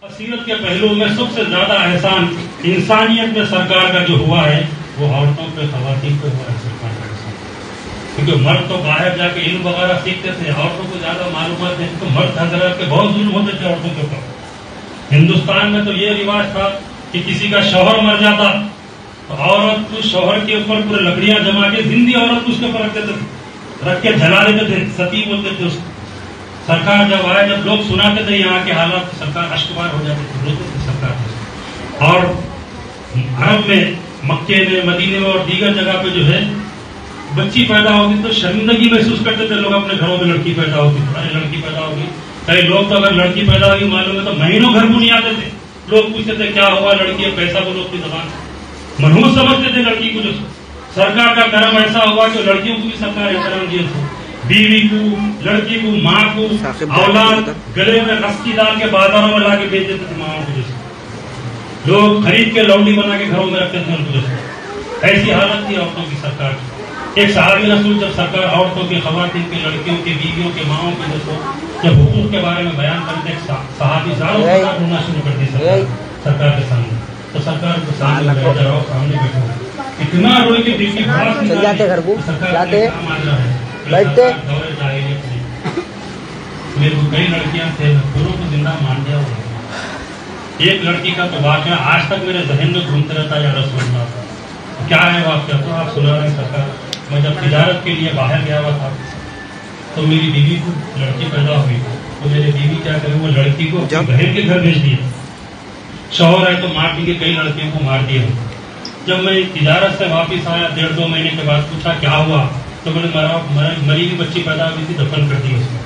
سیرت کے پہلو میں سب سے زیادہ احسان انسانیت میں سرکار کا جو ہوا ہے وہ عورتوں پہ خواتین پہ ہوا ہے سرکار کا احسان. کیونکہ مرد تو باہر جا کے علم وغیرہ سیکھتے تھے, عورتوں کو زیادہ معلومات نہیں, تو مرد حضرات کے بہت ظلم ہوتے تھے عورتوں کے اوپر. ہندوستان میں تو یہ رواج تھا کہ کسی کا شوہر مر جاتا تو عورت کو شوہر کے اوپر پورے لکڑیاں جما کے زندی عورت کو اس کے اوپر رکھ دیتے تھے, رکھ کے جلا دیتے تھے, ستی بولتے تھے اس کو. سرکار جب آئے, جب لوگ سناتے تھے یہاں کے حالات, سرکار اشکبار ہو جاتے تھے, روتے تھے سرکار. اور عرب میں, مکے میں, مدینے میں اور دیگر جگہ پہ جو ہے بچی پیدا ہوگی تو شرمندگی محسوس کرتے تھے لوگ اپنے گھروں میں لڑکی پیدا ہوگی, لڑکی پیدا ہوگی. کئی لوگ تو اگر لڑکی پیدا ہوگی معلوم ہے تو مہینوں گھر کو نہیں آتے تھے. لوگ پوچھتے تھے کیا ہوا لڑکی ہے, پیسہ بولو اپنی زبان, منحوس سمجھتے تھے لڑکی کو. جو سرکار کا کرم ایسا ہوا کہ لڑکیوں کو بھی سرکار احترام دیا تھا. بیوی کو, لڑکی کو, ماں کو اولاد گلے میں رسی ڈال کے بازاروں میں لا کے بیچ دیتے تھے ماؤں کو. جیسے لوگ خرید کے لونڈی بنا کے گھروں میں رکھتے تھے ان کو. جیسے ایسی حالت تھی عورتوں کی سرکار کی. ایک صحابی رسول جب سرکار عورتوں کی, خواتین کی, لڑکیوں کی, بیویوں کے, ماؤں کے جب حقوق کے بارے میں بیان کرتے صحابی زاروں ڈھونڈنا شروع کر دی سرکار کے سامنے. تو سرکار کے سامنے بیٹھے اتنا روئے کہ دل کی سرکار بیٹھتے. میرے کو کئی لڑکیاں تھے, پوروں کو زندہ مان دیا. ایک لڑکی کا تو واقعہ آج تک میرے ذہن میں گھومتے رہتا ہے, یا رسول اللہ کیا ہے واقعہ, تو آپ سنا رہے ہیں سرکار. میں جب تجارت کے لیے باہر گیا ہوا تھا تو میری بیوی کو لڑکی پیدا ہوئی, تو میری بیوی کیا کرے, وہ لڑکی کو بہن کے گھر بھیج دیا. شوہر ہے تو مار دی, کئی لڑکیوں کو مار دیا. جب میں تجارت سے واپس آیا 1.5-2 مہینے کے بعد, پوچھا کیا ہوا, تو میں نے مری ہوئی بچی پیدا ہوئی تھی, دفن کر دی اس کو.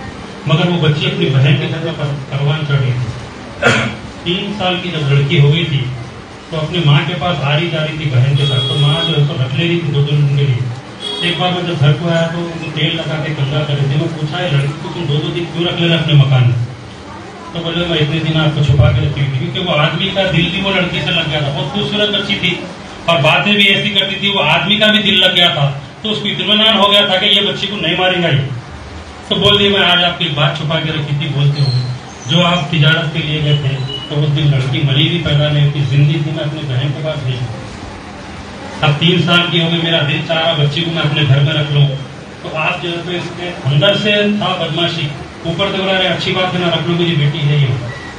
مگر وہ بچی اپنی بہن کے گھر میں پروان چڑھ گئی تھی. 3 سال کی جب لڑکی ہو گئی تھی تو اپنی ماں کے پاس آ رہی جا رہی تھی بہن کے ساتھ, تو ماں جو ہے تو رکھ لے رہی تھی 2 دن کے لیے. ایک بار میں جب گھر کو آیا تو تیل لگا کے کنگا کر رہے تھے. میں پوچھا ہے لڑکی کو تم 2 دن کیوں رکھ لے رہے اپنے مکان میں, تو بولے میں اتنے دن آپ کو چھپا کے رکھی ہوئی, کیونکہ وہ آدمی کا دل بھی وہ لڑکی سے لگ گیا تھا. بہت خوبصورت بچی تھی اور باتیں بھی ایسی کرتی تھی, وہ آدمی کا بھی دل لگ گیا تھا. تو اس کو اطمینان ہو گیا تھا کہ یہ بچی کو نہیں مارے گا. تو بول دی میں آج آپ کی بات چھپا کے رکھی تھی, بولتے ہوئے جو آپ تجارت کے لیے گئے تھے تو اس دن لڑکی مری بھی پیدا نہیں ہوتی, زندگی تھی, میں اپنے بہن کے پاس بھیج دوں. اب 3 سال کی ہو گئی, میرا دل چاہ رہا بچی کو میں اپنے گھر میں رکھ لوں. تو آپ جو ہے تو اس کے اندر سے تھا بدماشی, اوپر سے بولا رہے اچھی بات ہے نا رکھ لو, مجھے بیٹی ہے یہ.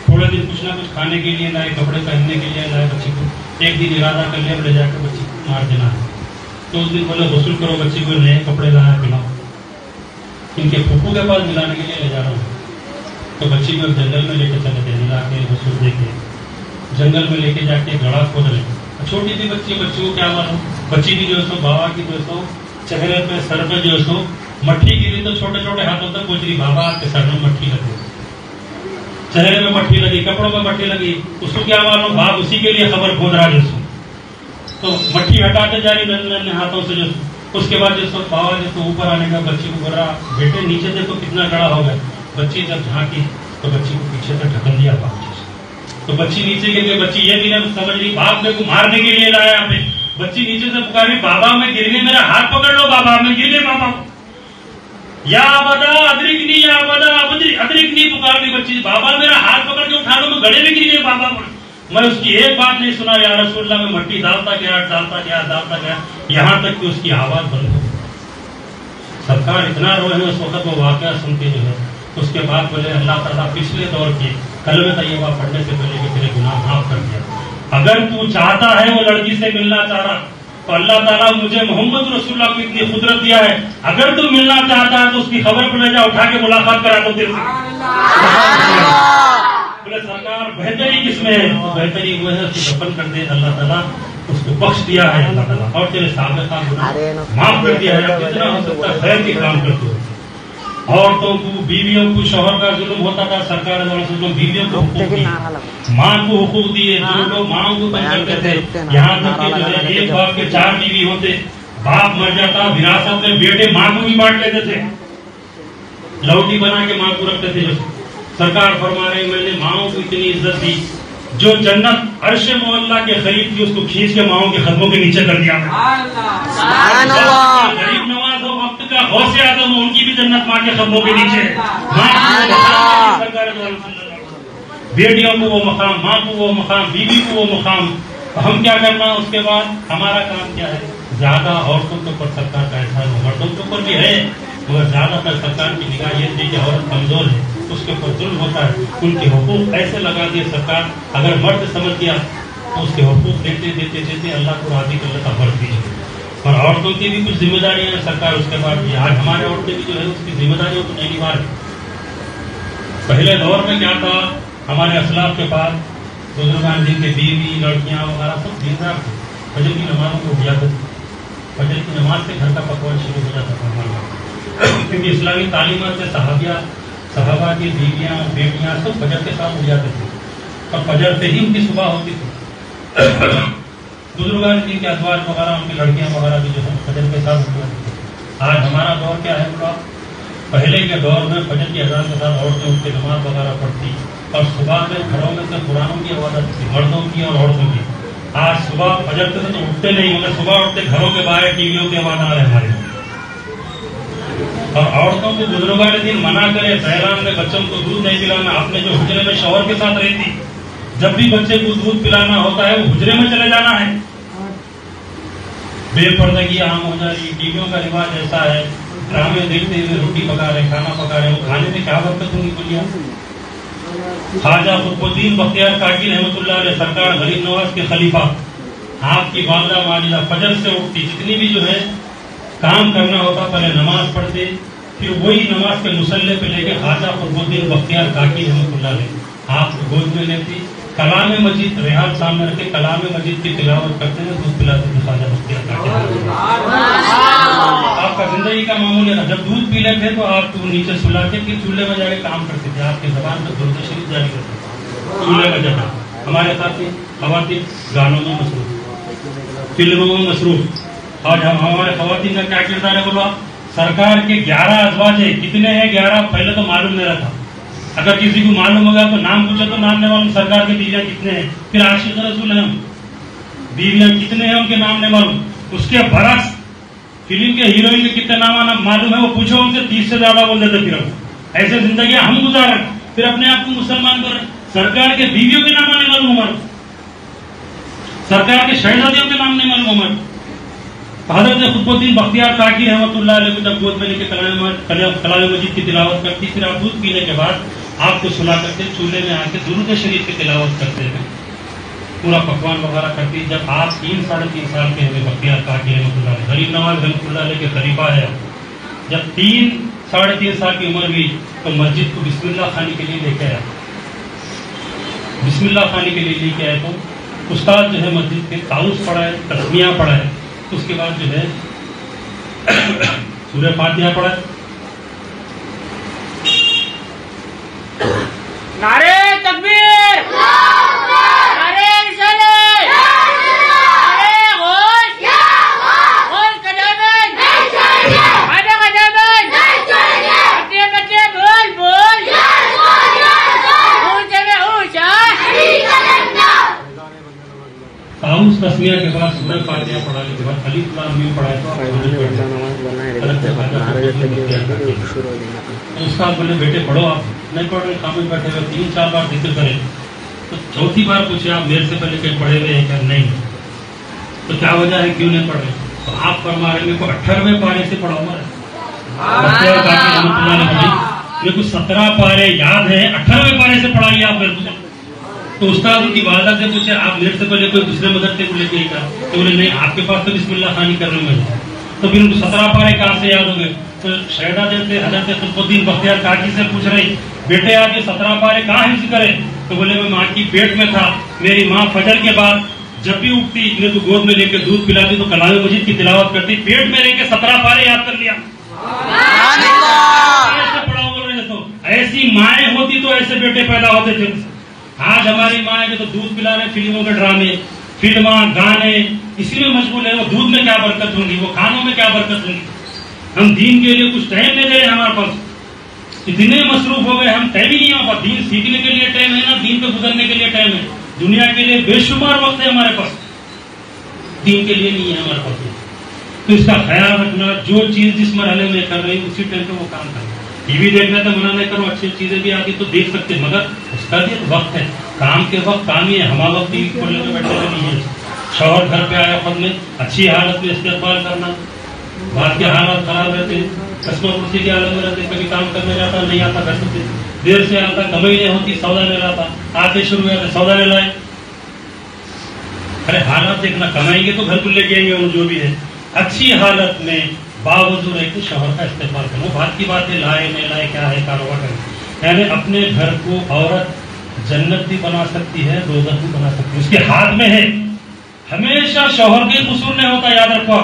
تھوڑے دن کچھ نہ کچھ کھانے کے لیے لائے, کپڑے پہننے کے لیے لائے بچی کو. ایک دن ارادہ کر لیا لے جا کے بچی کو مار دینا ہے. تو اس دن بولے غسل کرو, بچی کو نئے کپڑے لایا پلاؤ, ان کے پھپھو کے پاس ملانے کے لیے لے جا رہا ہوں. تو بچی کو جنگل میں لے کے چلے تھے, ملا کے غسل دے کے جنگل میں لے کے جا کے گڑھا کھود رہے. چھوٹی سی بچی کو کیا معلوم, بچی بھی جو ہے سو بابا کی جو ہے سو چہرے پہ سر پہ جو ہے سو مٹھی گری, تو چھوٹے چھوٹے ہاتھوں تک پہنچ رہی. بابا آپ کے سر میں مٹھی لگی, چہرے میں مٹھی لگی, کپڑوں میں مٹھی لگی. اس کو کیا معلوم, باپ اسی کے لیے خبر کھود رہا جیسو. تو مٹھی ہٹاتے جا رہی ننے ہاتھوں سے. جو اس کے بعد جو سو بابا جو تو اوپر آنے کا بچی کو بول رہا بیٹے نیچے دیکھو کتنا گڑا ہو گیا. بچی جب جھانکی تو بچی کو پیچھے سے ڈھکن دیا باپ. تو بچی نیچے گر گئی. بچی یہ بھی نہیں سمجھ رہی باپ میرے کو مارنے کے لیے لایا یہاں پہ. بچی نیچے سے پکاری بابا میں گر گئی, میرا ہاتھ پکڑ لو, بابا میں گر گئی. بابا یا بدا ادرکنی, یا بدا ادرکنی پکار دی بچی, بابا میرا ہاتھ پکڑ کے اٹھا لو, میں گڑے میں گر گئی. بابا میں اس کی ایک بات نہیں سنا, یا رسول اللہ. میں مٹی ڈالتا گیا یہاں تک کہ اس کی آواز بند ہو. سرکار اتنا روئے ہیں اس وقت, وہ واقعہ سن کے جو ہے اس کے بعد بولے اللہ تعالیٰ پچھلے دور کے کلمہ طیبہ پڑھنے سے پہلے کہ تیرے گناہ معاف کر دیا. اگر تو چاہتا ہے وہ لڑکی سے ملنا چاہ رہا تو اللہ تعالیٰ مجھے محمد رسول اللہ کو اتنی قدرت دیا ہے, اگر تو ملنا چاہتا ہے تو اس کی خبر پہ لے جا, اٹھا کے ملاقات کرا دو تیرے سے. بولے سرکار بہتری کس میں ہے, تو بہتری وہ ہے اس کو دفن کر دے, اللہ تعالیٰ اس کو بخش دیا ہے اللہ تعالیٰ, اور تیرے سابقہ گناہ معاف کر دیا ہے. جتنا ہو سکتا ہے خیر کے کام کرتے ہو. عورتوں کو, بیویوں کو شوہر کا ظلم ہوتا تھا, سرکار بیویوں کو حقوق دیے, ماں کو حقوق دیے. جو لوگ ماں کو تنگ کرتے تھے, یہاں تک کہ جو ہے ایک باپ کے 4 بیوی ہوتے, باپ مر جاتا وراثت میں بیٹے ماں کو بھی بانٹ لیتے تھے, لوٹی بنا کے ماں کو رکھتے تھے. سرکار فرما رہے میں نے ماؤں کو اتنی عزت دی, جو جنت عرش مولا کے قریب تھی اس کو کھینچ کے ماؤں کے قدموں کے نیچے کر دیا. غریب نواز ہو, وقت کا غوث اعظم ہو, ان کی بھی جنت ماں کے قدموں کے نیچے. بیٹیوں کو وہ مقام، ماں کو وہ مقام، بیوی کو وہ مقام. ہم کیا کرنا اس کے بعد؟ ہمارا کام کیا ہے؟ زیادہ عورتوں کے اوپر سرکار کا احسان ہو، مردوں کے اوپر بھی ہے مگر زیادہ تر سرکار کی نگاہ یہ تھی کہ عورت کمزور ہے، اس کے اوپر ظلم ہوتا ہے. ان کے حقوق ایسے لگا دیے سرکار، اگر مرد سمجھ گیا تو اس کے حقوق دیتے دیتے دیتے اللہ کو راضی کر لیتا بڑھ دیجیے. اور عورتوں کی بھی کچھ ذمہ داریاں ہیں سرکار اس کے بعد بھی. آج ہمارے عورتیں بھی جو ہے اس کی ذمہ داریوں کو نہیں نبھا رہی. پہلے دور میں کیا تھا؟ ہمارے اسلاف کے پاس بزرگان جن کے بیوی لڑکیاں وغیرہ سب دیندار تھے، فجر کی نمازوں کو اٹھ جاتے تھے. فجر کی نماز سے گھر کا پکوان شروع ہو جاتا تھا ہمارا، کیونکہ اسلامی تعلیمات سے صحابہ کی بیویاں بیٹیاں سب فجر کے ساتھ اٹھ جاتے تھے اور فجر سے ہی ان کی صبح ہوتی تھی. بزرگان جن کے ازواج وغیرہ ان کی لڑکیاں وغیرہ بھی جو ہے فجر کے ساتھ اٹھ جاتی تھے. آج ہمارا دور کیا ہے بڑا؟ پہلے کے دور میں فجر کی اذان کے ساتھ عورتیں اٹھ کے نماز وغیرہ پڑھتی اور صبح میں گھروں میں سے قرآنوں کی آواز آتی تھی، مردوں کی اور عورتوں کی. آج صبح فجر سے تو اٹھتے نہیں مگر صبح اٹھتے گھروں کے باہر ٹی ویوں کی آواز آ رہے ہمارے. اور عورتوں کو بزرگان دین منع کرے بحران میں بچوں کو دودھ نہیں پلانا. اپنے جو حجرے میں شوہر کے ساتھ رہتی، جب بھی بچے کو دودھ پلانا ہوتا ہے وہ حجرے میں چلے جانا ہے. بے پردگی عام ہو جا رہی. ٹی ویوں کا رواج ایسا ہے، ڈرامے دیکھتے ہوئے روٹی پکا رہے، کھانا پکا رہے. وہ کھانے میں کیا برکت ہوگی بولیا؟ خواجہ قطب الدین بختیار کاکی رحمۃ اللہ علیہ سرکار غریب نواز کے خلیفہ، آپ کی والدہ ماجدہ فجر سے اٹھتی، جتنی بھی جو ہے کام کرنا ہوتا پہلے نماز پڑھتے، پھر وہی نماز کے مسلح پہ لے کے خواجہ قطب الدین بختیار کاکی رحمۃ اللہ علیہ آپ کو گود میں لیتی، کلام مجید ریحان سامنے رکھے کلام مجید کی تلاوت کرتے ہیں، دودھ پلاتے تھے خواجہ بختیار کاکی. آپ کا زندگی کا معمول ہے. جب دودھ پی لیتے تو آپ کو نیچے سلا کے پھر چولہے میں جا کے کام کرتے تھے. آپ کی زبان پر درود شریف جاری کرتے تھے چولہے میں جا کر. ہمارے ساتھی خواتین گانوں میں مصروف، فلموں میں مصروف. اور ہمارے خواتین کا کیا کردار ہے بولو آپ؟ سرکار کے 11 ازواج ہیں. کتنے ہیں 11؟ پہلے تو معلوم نہیں رہا. اگر کسی کو معلوم ہوگا تو نام پوچھو تو نام نہیں معلوم. سرکار کی بیویاں کتنے ہیں؟ پھر عاشق رسول ہیں بیویاں کتنے ہیں ان کے نام نہیں معلوم. اس کے برعکس فلم کے ہیروئن کے کتنے نام معلوم ہے وہ پوچھو ان سے 30 سے زیادہ بول دیتے. پھر ایسے زندگیاں ہم گزار پھر اپنے آپ کو مسلمان کر رہے. سرکار کے بیویوں کے نام نہیں معلوم ہمارے، سرکار کے شہزادیوں کے نام نہیں معلوم ہمارے. حضرت قطب الدین بختیار کاکی رحمۃ اللہ علیہ کو جب گود میں لے کے کلام مجید کی تلاوت کرتی، پھر آپ دودھ پینے کے بعد آپ کو سلا کرتے چولہے میں آ کے درود شریف کی تلاوت کرتے ہیں، پورا پکوان وغیرہ کرتی. جب آپ 3 ساڑھے 3 سال کے ہوئے بختیار کاکی رحمۃ اللہ علیہ غریب نواز رحمۃ اللہ علیہ کے خلیفہ ہے، جب 3 ساڑھے 3 سال کی عمر ہوئی تو مسجد کو بسم اللہ خانی کے لیے لے کے آیا. بسم اللہ خانی کے لیے لے کے آئے تو استاد جو ہے مسجد کے طاؤس پڑھائے، تسمیہ پڑھائے، اس کے بعد جو ہے سورہ فاتحہ پڑھائے. نعرے تکبیر، نعرے رسالت، نعرے غوث، غوث کا دامن، خواجہ کا دامن، بچے بچے بول بول، اونچے میں اونچا. طاؤس تسمیہ کے بعد سورہ فاتحہ پڑھانے کے بعد الف لام میم پڑھائے تو استاد بولے بیٹے پڑھو. آپ نہیں پڑھ رہے، خاموش بیٹھے ہوئے. 3-4 بار ذکر کرے تو چوتھی بار پوچھے آپ میرے سے پہلے کہیں پڑھے ہوئے ہیں کیا؟ نہیں. تو کیا وجہ ہے کیوں نہیں پڑھ رہے؟ تو آپ فرما رہے میرے کو 18ویں پارے سے پڑھا ہوا ہے. میرے کو 17 پارے یاد ہے، 18ویں پارے سے پڑھائیے آپ میرے کو. تو استاد کی والدہ سے پوچھے آپ میرے سے پہلے کوئی دوسرے مدرسے کو لے کے گیا؟ تو بولے نہیں، آپ کے پاس تو بسم اللہ خانی کر رہے ہوں. تو پھر ان کو 17 پارے کہاں سے یاد ہو گئے؟ تو شہزادے سے حضرت قطب الدین بختیار کاکی سے پوچھ رہے بیٹے آپ یہ 17 پارے کہاں حفظ کرے؟ تو بولے میں ماں کی پیٹ میں تھا، میری ماں فجر کے بعد جب بھی اٹھتی انہیں تو گود میں لے کے دودھ پلاتی تو کلام مجید کی تلاوت کرتی، پیٹ میں لے کے 17 پارے یاد کر لیا. ایسے پڑھا بول رہے تو ایسی مائیں ہوتی تو ایسے بیٹے پیدا ہوتے تھے. آج ہماری مائیں جو تو دودھ پلا رہے، فلموں کے ڈرامے، فلماں، گانے اسی میں مشغول ہے. وہ دودھ میں کیا برکت ہوگی، وہ کھانوں میں کیا برکت ہوگی. ہم دین کے لیے کچھ ٹائم نہیں دے رہے. ہمارے پاس اتنے مصروف ہو گئے ہم ٹائم ہی نہیں ہو پاتا. دین سیکھنے کے لیے ٹائم ہے نا، دین پہ گزرنے کے لیے ٹائم ہے. دنیا کے لیے بے شمار وقت ہے ہمارے پاس، دین کے لیے نہیں ہے ہمارے پاس. تو اس کا خیال رکھنا، جو چیز جس مرحلے میں کر رہی اسی ٹائم پہ وہ کام کرنا. ٹی وی دیکھنے کا منع نہیں کرو، اچھی چیزیں بھی آتی تو دیکھ سکتے، مگر اس کا بھی ایک وقت ہے، کام کے وقت کام ہی ہے، ہما وقت ٹی وی کھولنے کے بیٹھے نہیں ہے۔ شوہر گھر پہ آیا خود میں اچھی حالت میں استقبال کرنا، بعد کے حالات خراب رہتے ہیں، قسمہ کرسی کی حالت میں رہتے، کبھی کام کرنے جاتا نہیں آتا، گھر سے دیر سے آتا، کمائی نہیں ہوتی، سودا نہیں لاتا، آتے شروع ہوئے سودا نہیں لائے۔ ارے حالات دیکھنا، کمائیں گے تو گھر کو لے کے آئیں گے، جو بھی ہے اچھی حالت میں باوجود ہے کہ شوہر کا استقبال کرنا۔ بات کی بات ہے، لائے نہیں لائے کیا ہے، کاروبار کرنا، یعنی اپنے گھر کو عورت جنت بھی بنا سکتی ہے، دوزخ بھی بنا سکتی ہے، اس کے ہاتھ میں ہے۔ ہمیشہ شوہر کے قصور نہیں ہوتا، یاد رکھو،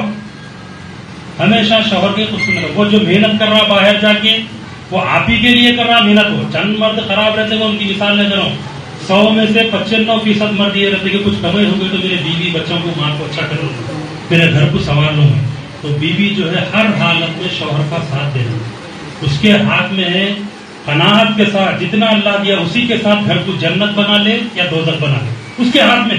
ہمیشہ شوہر کے قصور نہیں ہوتا۔ وہ جو محنت کر رہا باہر جا کے، وہ آپ ہی کے لیے کر رہا محنت ہو۔ چند مرد خراب رہتے ہیں، ان کی مثال لے رہا ہوں، 100 میں سے 95% مرد یہ رہتے کہ کچھ کمائی ہو گئی تو میرے بیوی بچوں کو، ماں کو اچھا کر لوں، میرے گھر کو سنبھال لوں گا۔ تو بیوی جو ہے ہر حالت میں شوہر کا ساتھ دینا، اس کے ہاتھ میں ہے، قناعت کے ساتھ جتنا اللہ دیا اسی کے ساتھ گھر کو جنت بنا لے یا دوزخ بنا لے، اس کے ہاتھ میں۔